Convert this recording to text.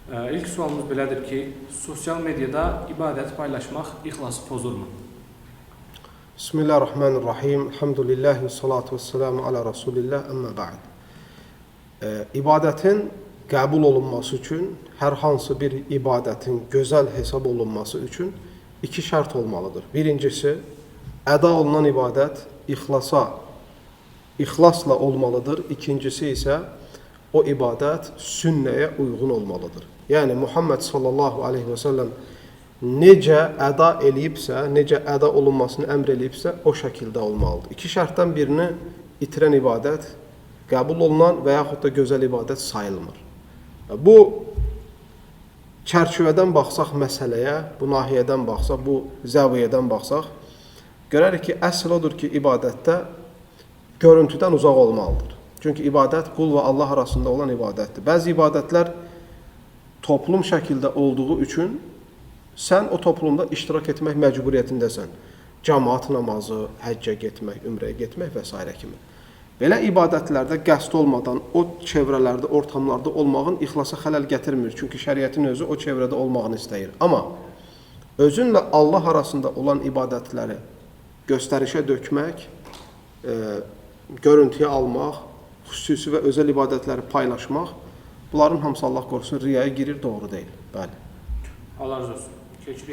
İlk sualımız belədir ki, sosial mediada ibadət paylaşmaq ixlası pozurmu? Bismillahirrahmanirrahim. Elhamdülillahi ve salatu ve selamu ala Resulillah. Amma ba'd. İbadətin qəbul olunması üçün, hər hansı bir ibadətin gözəl hesab olunması üçün iki şərt olmalıdır. Birincisi, əda olunan ibadət ixlasla olmalıdır. İkincisi isə o ibadət sünnəyə uyğun olmalıdır. Yəni, Muhammed sallallahu aleyhi və səlləm necə əda eləyibsə, necə əda olunmasını əmr eləyibsə, o şəkildə olmalıdır. İki şərtdən birini itirən ibadət qəbul olunan və yaxud da gözəl ibadət sayılmır. Bu çərçivədən baxsaq məsələyə, bu nahiyədən baxsaq, bu zəviyyədən baxsaq, görərik ki, əsl odur ki, ibadətdə görüntüdən uzaq olmalıdır. Çünki ibadət qul və Allah arasında olan ibadətdir. Bəzi ibadətlər toplum şəkildə olduğu üçün sən o toplumda iştirak etmək məcburiyyətindəsən. Cəmaat namazı, həccə getmək, ümrəyə getmək və s. kimi. Belə ibadətlərdə qəsd olmadan o çevrələrdə, ortamlarda olmağın ixlasa xələl gətirmir. Çünki şəriətin özü o çevrədə olmağını istəyir. Amma özünlə Allah arasında olan ibadətləri göstərişə dökmək, görüntüyə almaq, xüsusi və özəl ibadətləri paylaşmaq, bunların hamısı Allah qorusun riyaya girir, doğru deyil. Bəli. Allah razı olsun. Keçirik.